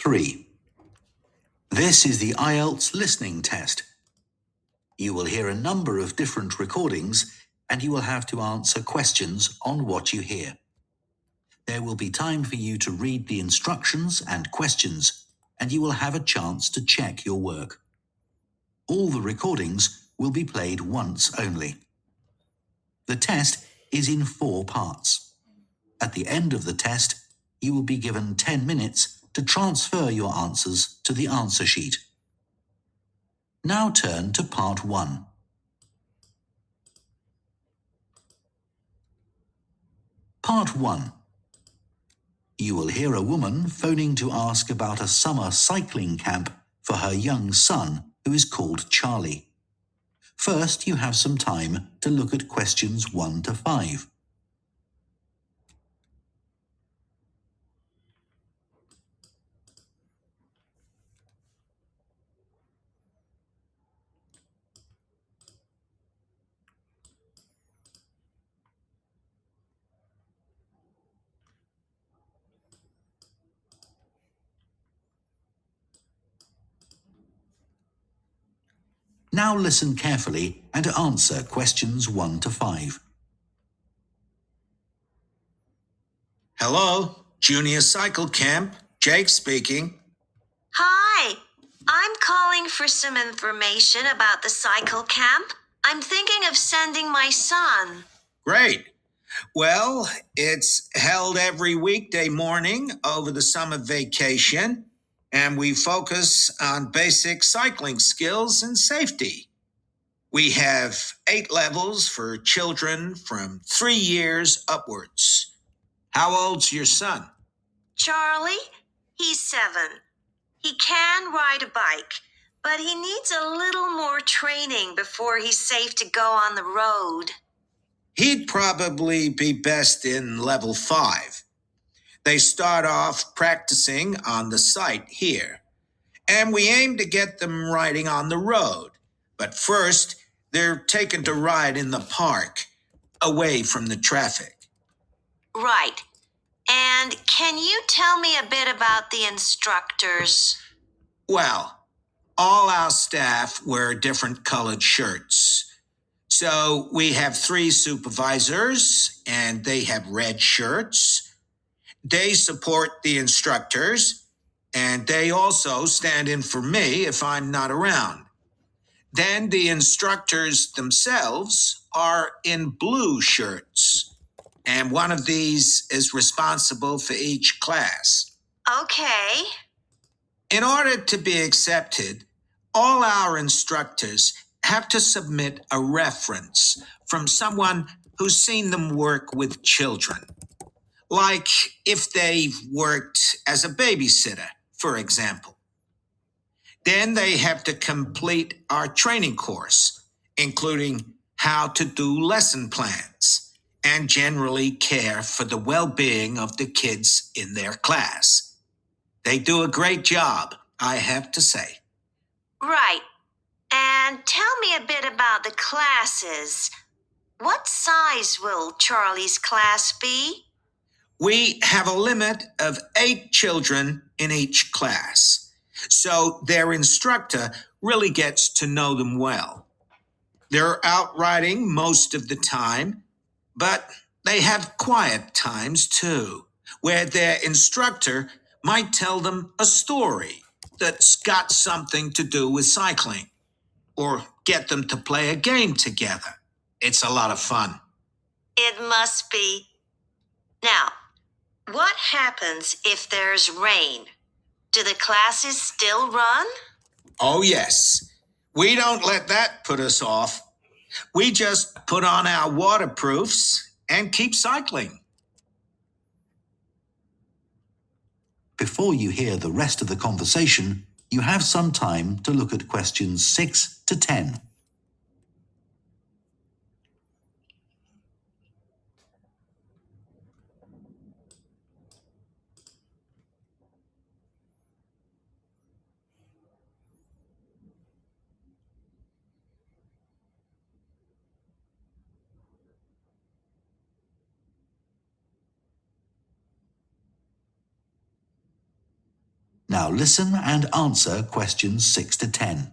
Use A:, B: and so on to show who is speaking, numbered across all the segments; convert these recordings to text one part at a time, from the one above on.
A: 3. This is the IELTS listening test. You will hear a number of different recordings and you will have to answer questions on what you hear. There will be time for you to read the instructions and questions, and you will have a chance to check your work. All the recordings will be played once only. The test is in 4 parts. At the end of the test, you will be given 10 minutes to transfer your answers to the answer sheet. Now turn to part 1. Part 1. You will hear a woman phoning to ask about a summer cycling camp for her young son, who is called Charlie. First, you have some time to look at questions 1 to 5. Now listen carefully and answer questions 1 to 5.
B: Hello, Junior Cycle Camp. Jake speaking.
C: Hi, I'm calling for some information about the cycle camp. I'm thinking of sending my son.
B: Great. Well, it's held every weekday morning over the summer vacation, and we focus on basic cycling skills and safety. We have 8 levels for children from 3 years upwards. How old's your son?
C: Charlie, he's 7. He can ride a bike, but he needs a little more training before he's safe to go on the road.
B: He'd probably be best in level 5. They start off practicing on the site here, and we aim to get them riding on the road. But first, they're taken to ride in the park, away from the traffic.
C: Right. And can you tell me a bit about the instructors?
B: Well, all our staff wear different colored shirts. So we have 3 supervisors, and they have red shirts. They support the instructors, and they also stand in for me if I'm not around. Then the instructors themselves are in blue shirts, and one of these is responsible for each class.
C: Okay.
B: In order to be accepted, all our instructors have to submit a reference from someone who's seen them work with children. Like if they've worked as a babysitter, for example. Then they have to complete our training course, including how to do lesson plans and generally care for the well-being of the kids in their class. They do a great job, I have to say.
C: Right. And tell me a bit about the classes. What size will Charlie's class be?
B: We have a limit of 8 children in each class, so their instructor really gets to know them well. They're out riding most of the time, but they have quiet times too, where their instructor might tell them a story that's got something to do with cycling, or get them to play a game together. It's a lot of fun.
C: It must be. Now, what happens if there's rain? Do the classes still run?
B: Oh, yes. We don't let that put us off. We just put on our waterproofs and keep cycling.
A: Before you hear the rest of the conversation, you have some time to look at questions 6 to 10. Now listen and answer questions 6 to 10.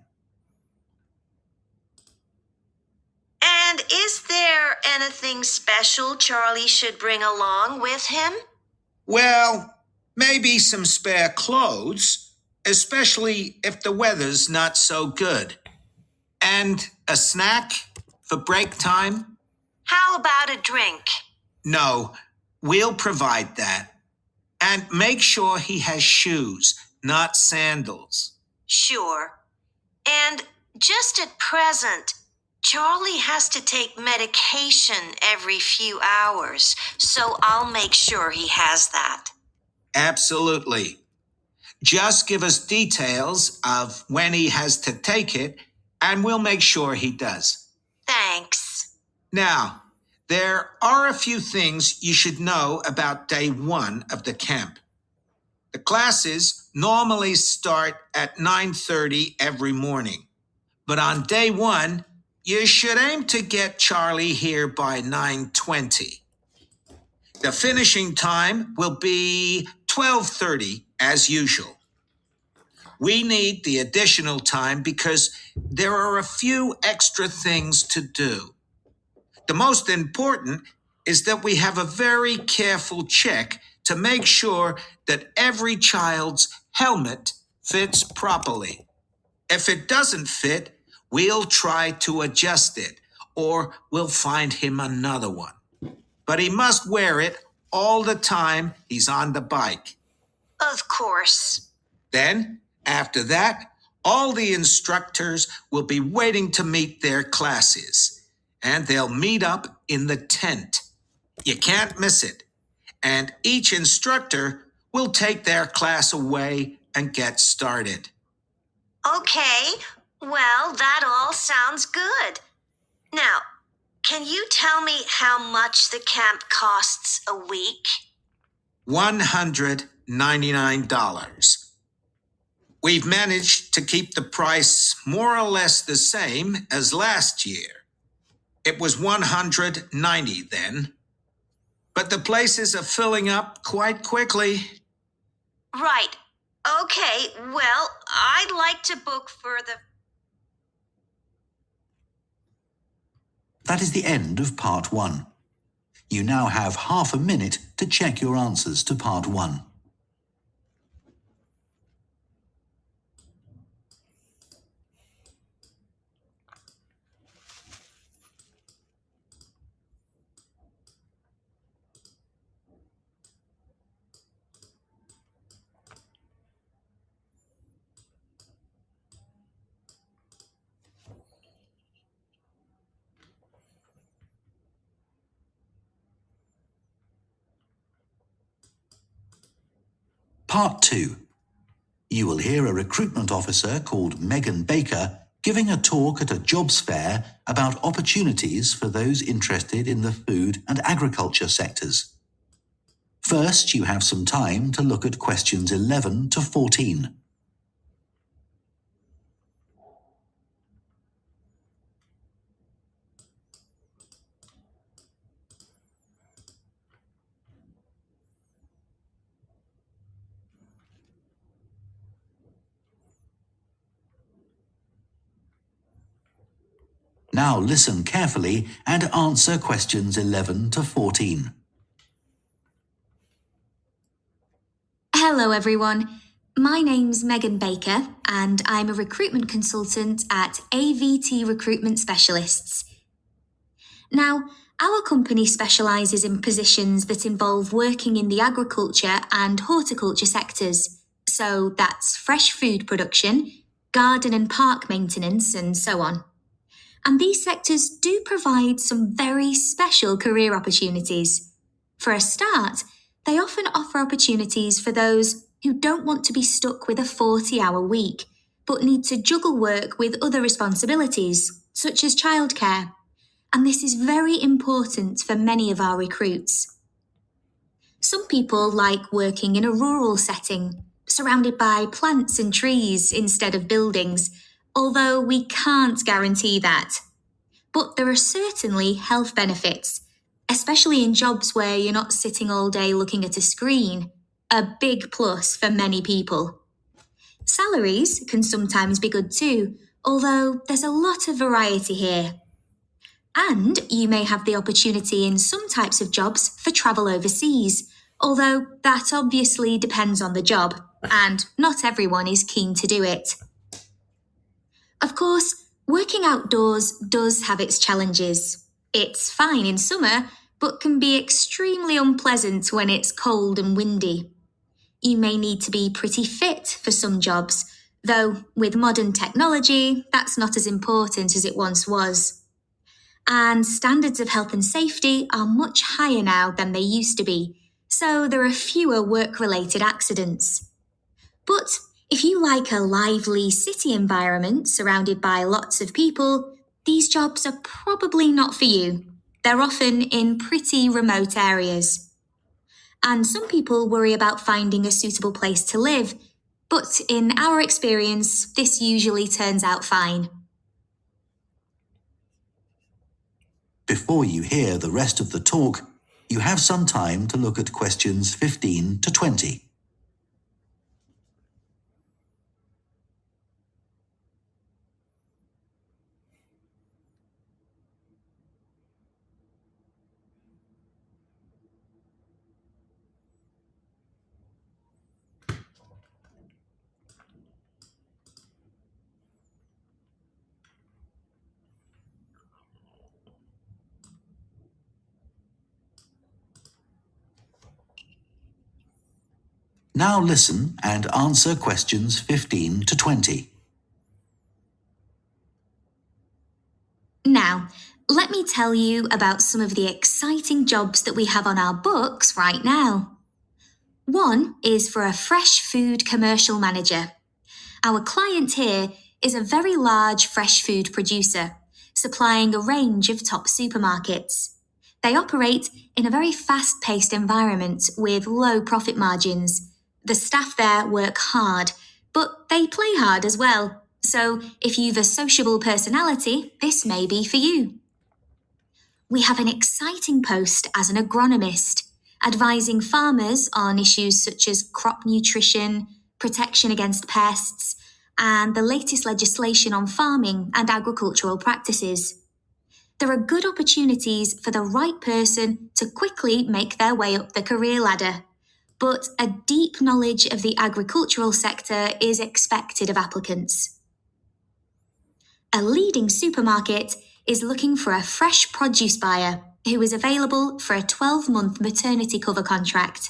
C: And is there anything special Charlie should bring along with him?
B: Well, maybe some spare clothes, especially if the weather's not so good. And a snack for break time?
C: How about a drink?
B: No, we'll provide that. And make sure he has shoes, not sandals.
C: Sure. And just at present, Charlie has to take medication every few hours, so I'll make sure he has that.
B: Absolutely. Just give us details of when he has to take it, and we'll make sure he does.
C: Thanks.
B: Now, there are a few things you should know about day 1 of the camp. The classes normally start at 9:30 every morning, but on day 1, you should aim to get Charlie here by 9:20. The finishing time will be 12:30 as usual. We need the additional time because there are a few extra things to do. The most important is that we have a very careful check to make sure that every child's helmet fits properly. If it doesn't fit, we'll try to adjust it, or we'll find him another one. But he must wear it all the time he's on the bike.
C: Of course.
B: Then, after that, all the instructors will be waiting to meet their classes, and they'll meet up in the tent. You can't miss it. And each instructor will take their class away and get started.
C: Okay, well, that all sounds good. Now, can you tell me how much the camp costs a week?
B: $199. We've managed to keep the price more or less the same as last year. It was $190 then. But the places are filling up quite quickly.
C: Right. Okay, well, I'd like to book for the...
A: That is the end of part 1. You now have half a minute to check your answers to part 1. Part 2. You will hear a recruitment officer called Megan Baker giving a talk at a jobs fair about opportunities for those interested in the food and agriculture sectors. First, you have some time to look at questions 11 to 14. Now listen carefully and answer questions 11 to 14.
D: Hello everyone, my name's Megan Baker and I'm a recruitment consultant at AVT Recruitment Specialists. Now, our company specialises in positions that involve working in the agriculture and horticulture sectors, so that's fresh food production, garden and park maintenance and so on. And these sectors do provide some very special career opportunities. For a start, they often offer opportunities for those who don't want to be stuck with a 40-hour week, but need to juggle work with other responsibilities, such as childcare. And this is very important for many of our recruits. Some people like working in a rural setting, surrounded by plants and trees instead of buildings, although we can't guarantee that. But there are certainly health benefits, especially in jobs where you're not sitting all day looking at a screen, a big plus for many people. Salaries can sometimes be good too, although there's a lot of variety here. And you may have the opportunity in some types of jobs for travel overseas, although that obviously depends on the job, and not everyone is keen to do it. Of course, working outdoors does have its challenges. It's fine in summer, but can be extremely unpleasant when it's cold and windy. You may need to be pretty fit for some jobs, though with modern technology, that's not as important as it once was. And standards of health and safety are much higher now than they used to be, so there are fewer work-related accidents. But if you like a lively city environment surrounded by lots of people, these jobs are probably not for you. They're often in pretty remote areas. And some people worry about finding a suitable place to live, but in our experience, this usually turns out fine.
A: Before you hear the rest of the talk, you have some time to look at questions 15 to 20. Now listen and answer questions 15 to 20.
D: Now, let me tell you about some of the exciting jobs that we have on our books right now. One is for a fresh food commercial manager. Our client here is a very large fresh food producer, supplying a range of top supermarkets. They operate in a very fast-paced environment with low profit margins. The staff there work hard, but they play hard as well. So if you've a sociable personality, this may be for you. We have an exciting post as an agronomist, advising farmers on issues such as crop nutrition, protection against pests, and the latest legislation on farming and agricultural practices. There are good opportunities for the right person to quickly make their way up the career ladder, but a deep knowledge of the agricultural sector is expected of applicants. A leading supermarket is looking for a fresh produce buyer who is available for a 12-month maternity cover contract.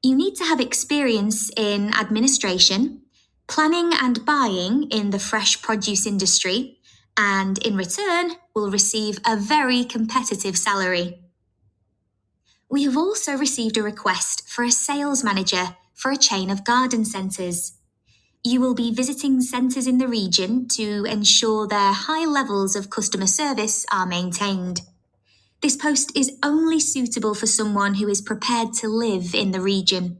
D: You need to have experience in administration, planning and buying in the fresh produce industry, and in return will receive a very competitive salary. We have also received a request for a sales manager for a chain of garden centres. You will be visiting centres in the region to ensure their high levels of customer service are maintained. This post is only suitable for someone who is prepared to live in the region.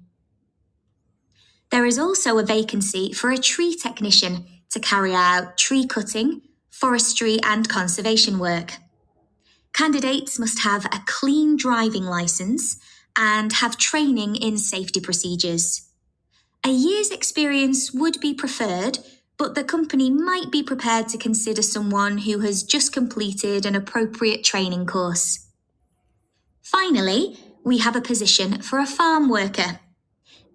D: There is also a vacancy for a tree technician to carry out tree cutting, forestry and conservation work. Candidates must have a clean driving licence and have training in safety procedures. A year's experience would be preferred, but the company might be prepared to consider someone who has just completed an appropriate training course. Finally, we have a position for a farm worker.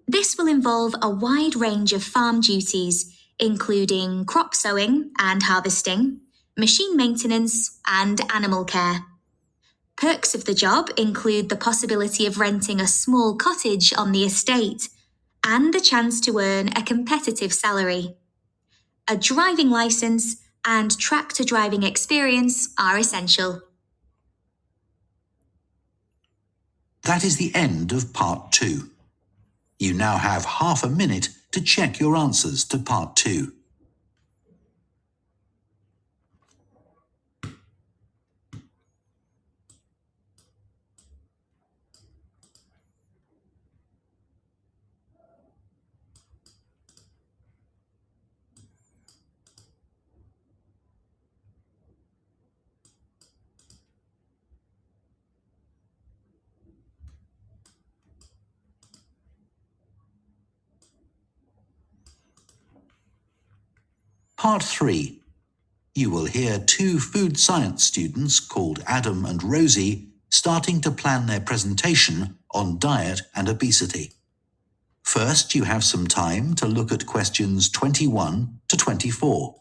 D: This will involve a wide range of farm duties, including crop sowing and harvesting, machine maintenance, and animal care. Perks of the job include the possibility of renting a small cottage on the estate and the chance to earn a competitive salary. A driving licence and tractor driving experience are essential.
A: That is the end of part 2. You now have half a minute to check your answers to part 2. Part 3. You will hear two food science students called Adam and Rosie starting to plan their presentation on diet and obesity. First, you have some time to look at questions 21 to 24.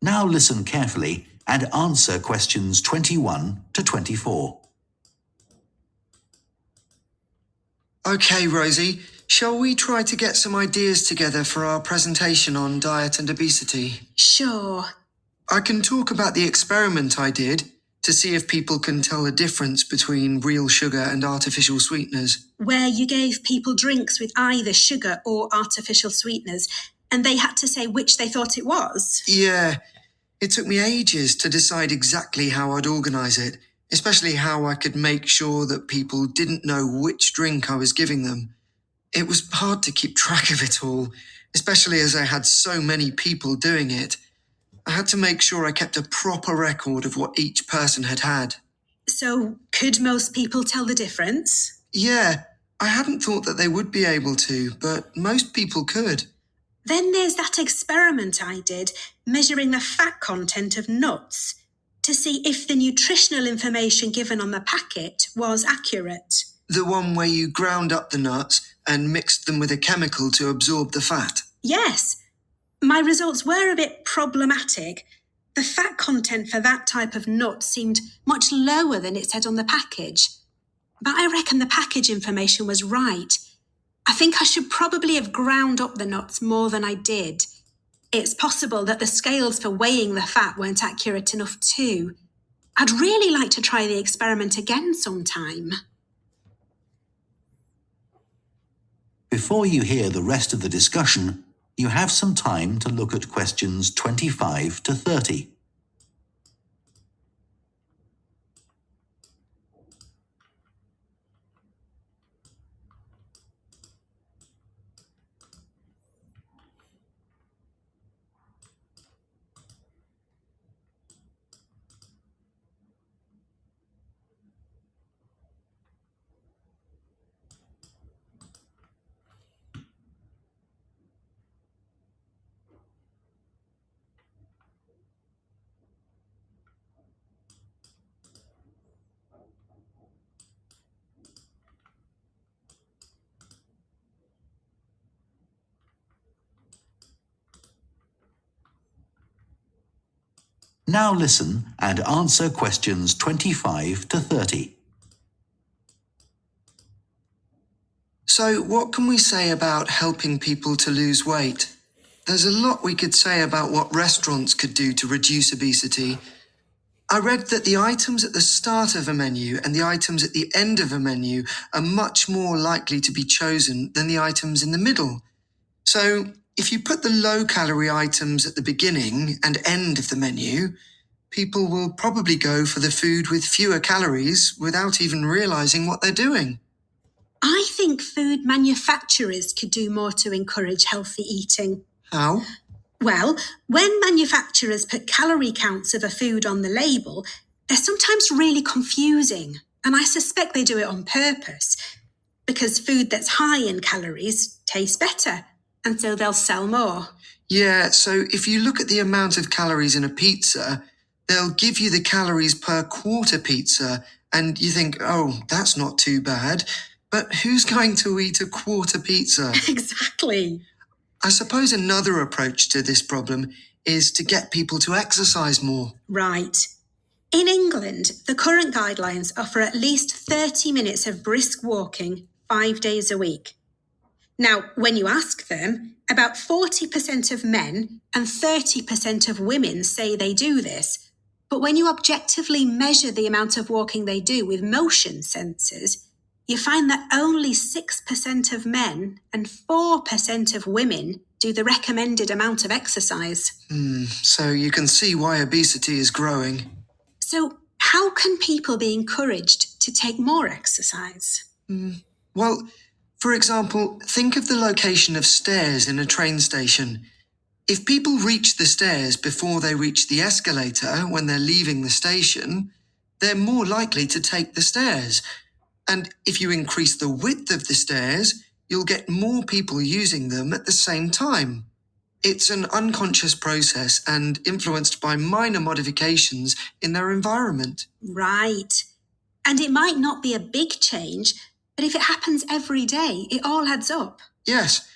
A: Now listen carefully and answer questions 21 to 24.
E: Okay, Rosie, shall we try to get some ideas together for our presentation on diet and obesity?
F: Sure.
E: I can talk about the experiment I did to see if people can tell the difference between real sugar and artificial sweeteners.
F: Where you gave people drinks with either sugar or artificial sweeteners, and they had to say which they thought it was?
E: Yeah, it took me ages to decide exactly how I'd organise it, especially how I could make sure that people didn't know which drink I was giving them. It was hard to keep track of it all, especially as I had so many people doing it. I had to make sure I kept a proper record of what each person had had.
F: So, could most people tell the difference?
E: Yeah, I hadn't thought that they would be able to, but most people could.
F: Then there's that experiment I did, measuring the fat content of nuts, to see if the nutritional information given on the packet was accurate.
E: The one where you ground up the nuts and mixed them with a chemical to absorb the fat?
F: Yes. My results were a bit problematic. The fat content for that type of nut seemed much lower than it said on the package. But I reckon the package information was right. I think I should probably have ground up the nuts more than I did. It's possible that the scales for weighing the fat weren't accurate enough too. I'd really like to try the experiment again sometime.
A: Before you hear the rest of the discussion, you have some time to look at questions 25 to 30. Now listen and answer questions 25 to 30.
E: So, what can we say about helping people to lose weight? There's a lot we could say about what restaurants could do to reduce obesity. I read that the items at the start of a menu and the items at the end of a menu are much more likely to be chosen than the items in the middle. So, if you put the low-calorie items at the beginning and end of the menu, people will probably go for the food with fewer calories without even realising what they're doing.
F: I think food manufacturers could do more to encourage healthy eating.
E: How?
F: Well, when manufacturers put calorie counts of a food on the label, they're sometimes really confusing, and I suspect they do it on purpose, because food that's high in calories tastes better, and so they'll sell more.
E: Yeah, so if you look at the amount of calories in a pizza, they'll give you the calories per quarter pizza, and you think, oh, that's not too bad. But who's going to eat a quarter pizza?
F: Exactly.
E: I suppose another approach to this problem is to get people to exercise more.
F: Right. In England, the current guidelines are for at least 30 minutes of brisk walking 5 days a week. Now, when you ask them, about 40% of men and 30% of women say they do this. But when you objectively measure the amount of walking they do with motion sensors, you find that only 6% of men and 4% of women do the recommended amount of exercise.
E: So you can see why obesity is growing.
F: So how can people be encouraged to take more exercise?
E: Well, For example, think of the location of stairs in a train station. If people reach the stairs before they reach the escalator when they're leaving the station, they're more likely to take the stairs. And if you increase the width of the stairs, you'll get more people using them at the same time. It's an unconscious process and influenced by minor modifications in their environment.
F: Right. And it might not be a big change, but if it happens every day, it all adds up.
E: Yes,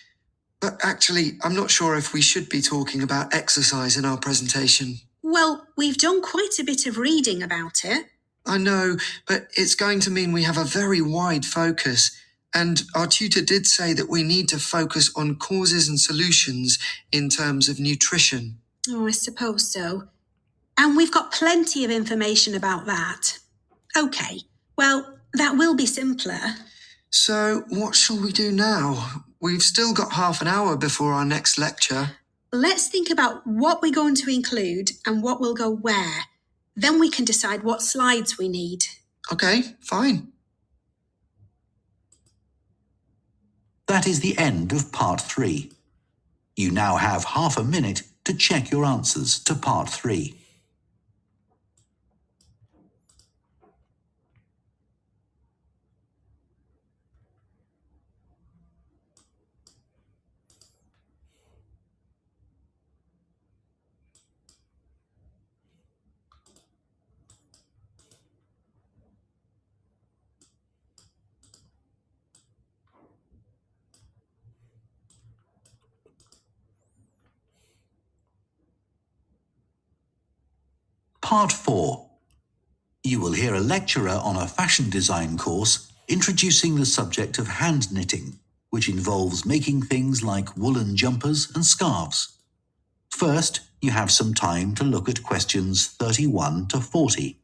E: but actually, I'm not sure if we should be talking about exercise in our presentation.
F: Well, we've done quite a bit of reading about it.
E: I know, but it's going to mean we have a very wide focus. And our tutor did say that we need to focus on causes and solutions in terms of nutrition.
F: Oh, I suppose so. And we've got plenty of information about that. Okay, well, that will be simpler.
E: So what shall we do now? We've still got half an hour before our next lecture.
F: Let's think about what we're going to include and what will go where. Then we can decide what slides we need.
E: Okay, fine.
A: That is the end of part 3. You now have half a minute to check your answers to part 3. Part 4. You will hear a lecturer on a fashion design course introducing the subject of hand knitting, which involves making things like woolen jumpers and scarves. First, you have some time to look at questions 31 to 40.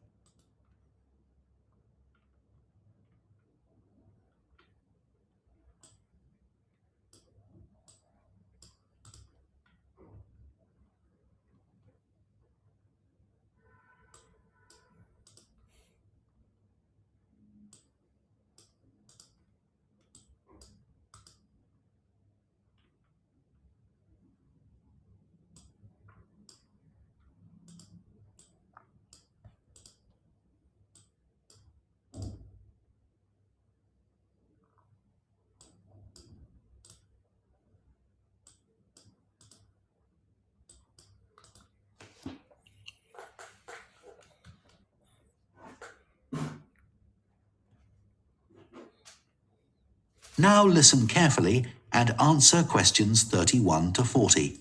A: Now listen carefully and answer questions 31 to 40.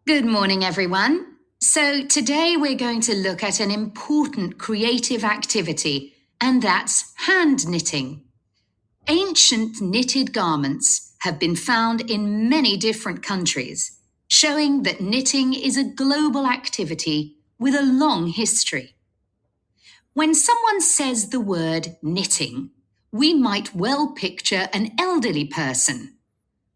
G: Good morning, everyone. So today we're going to look at an important creative activity, and that's hand knitting. Ancient knitted garments have been found in many different countries, showing that knitting is a global activity with a long history. When someone says the word knitting, we might well picture an elderly person,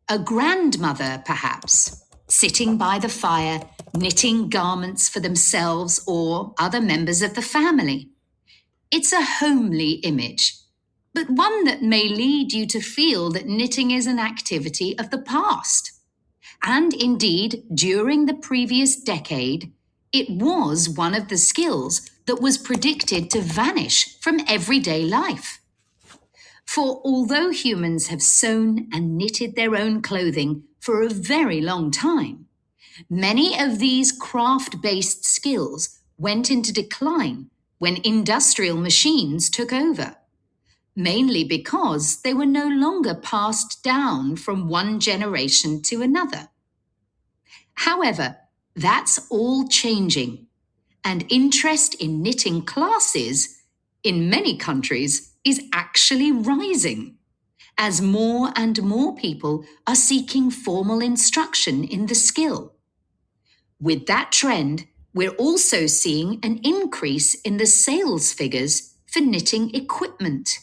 G: a grandmother perhaps, sitting by the fire, knitting garments for themselves or other members of the family. It's a homely image, but one that may lead you to feel that knitting is an activity of the past. And indeed, during the previous decade, it was one of the skills that was predicted to vanish from everyday life. For although humans have sewn and knitted their own clothing for a very long time, many of these craft-based skills went into decline when industrial machines took over, mainly because they were no longer passed down from one generation to another. However, that's all changing, and interest in knitting classes in many countries is actually rising, as more and more people are seeking formal instruction in the skill. With that trend, we're also seeing an increase in the sales figures for knitting equipment.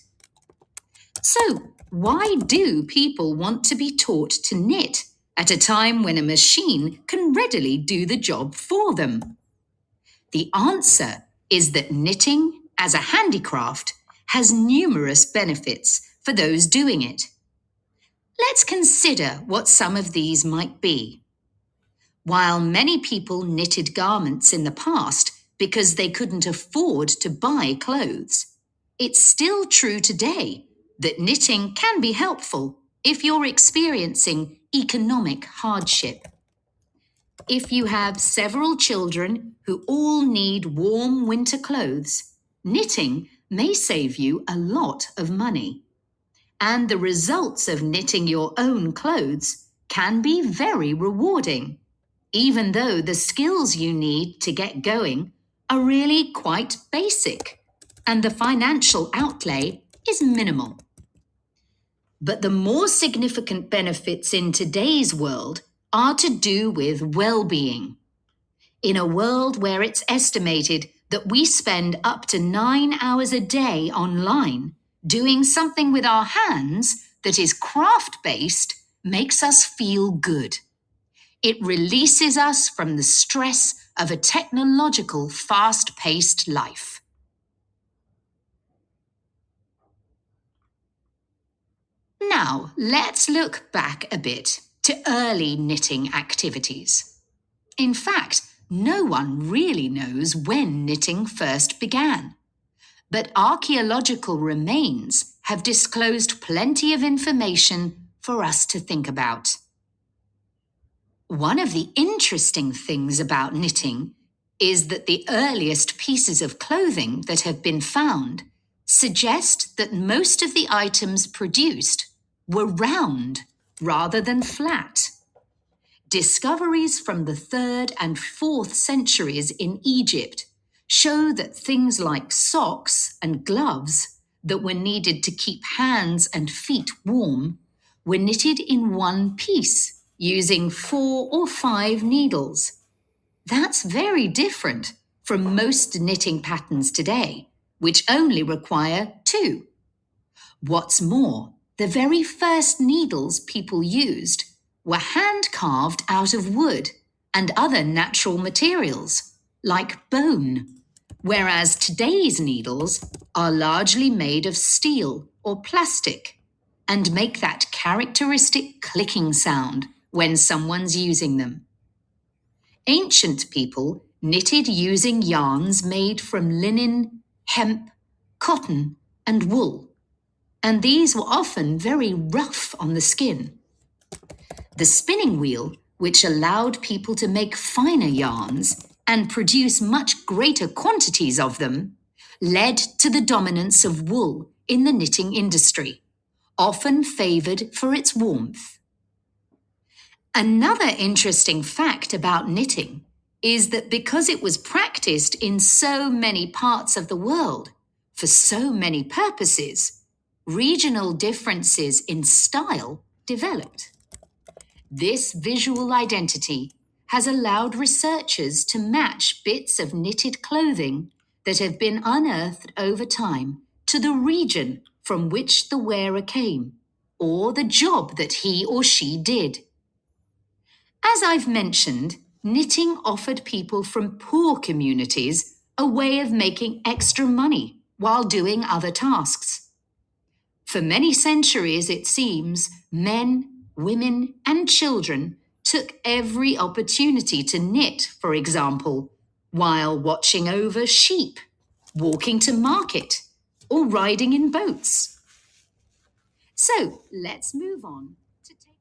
G: So, why do people want to be taught to knit at a time when a machine can readily do the job for them? The answer is that knitting, as a handicraft, has numerous benefits for those doing it. Let's consider what some of these might be. While many people knitted garments in the past because they couldn't afford to buy clothes, it's still true today that knitting can be helpful if you're experiencing economic hardship. If you have several children who all need warm winter clothes, knitting may save you a lot of money. And the results of knitting your own clothes can be very rewarding, even though the skills you need to get going are really quite basic and the financial outlay is minimal. But the more significant benefits in today's world are to do with well-being. In a world where it's estimated that we spend up to 9 hours a day online, doing something with our hands that is craft-based makes us feel good. It releases us from the stress of a technological, fast-paced life. Now, let's look back a bit to early knitting activities. In fact, no one really knows when knitting first began, but archaeological remains have disclosed plenty of information for us to think about. One of the interesting things about knitting is that the earliest pieces of clothing that have been found suggest that most of the items produced were round rather than flat. Discoveries from the 3rd and 4th centuries in Egypt show that things like socks and gloves that were needed to keep hands and feet warm were knitted in one piece using 4 or 5 needles. That's very different from most knitting patterns today, which only require 2. What's more, the very first needles people used were hand-carved out of wood and other natural materials, like bone, whereas today's needles are largely made of steel or plastic and make that characteristic clicking sound when someone's using them. Ancient people knitted using yarns made from linen, hemp, cotton, and wool, and these were often very rough on the skin. The spinning wheel, which allowed people to make finer yarns and produce much greater quantities of them, led to the dominance of wool in the knitting industry, often favoured for its warmth. Another interesting fact about knitting is that because it was practiced in so many parts of the world, for so many purposes, regional differences in style developed. This visual identity has allowed researchers to match bits of knitted clothing that have been unearthed over time to the region from which the wearer came, or the job that he or she did. As I've mentioned, knitting offered people from poor communities a way of making extra money while doing other tasks. For many centuries, it seems, men, women, and children took every opportunity to knit, for example, while watching over sheep, walking to market, or riding in boats. So let's move on to take...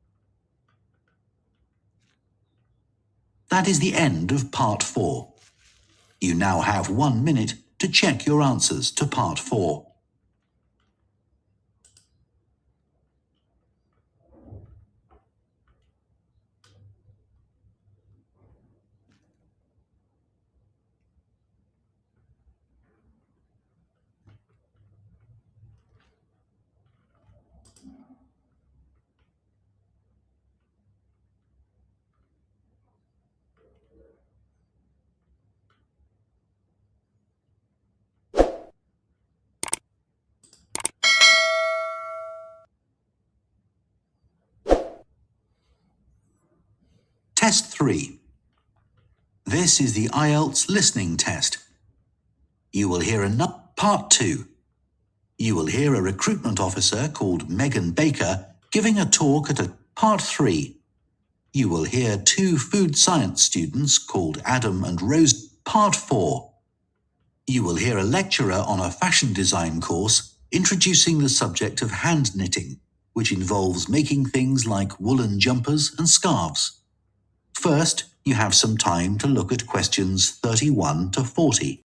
A: That is the end of part 4. You now have 1 minute to check your answers to part 4. Test 3. This is the IELTS listening test. You will hear part 2. You will hear a recruitment officer called Megan Baker giving a talk at part 3. You will hear 2 food science students called Adam and Rose, part 4. You will hear a lecturer on a fashion design course introducing the subject of hand knitting, which involves making things like woolen jumpers and scarves. First, you have some time to look at questions 31 to 40.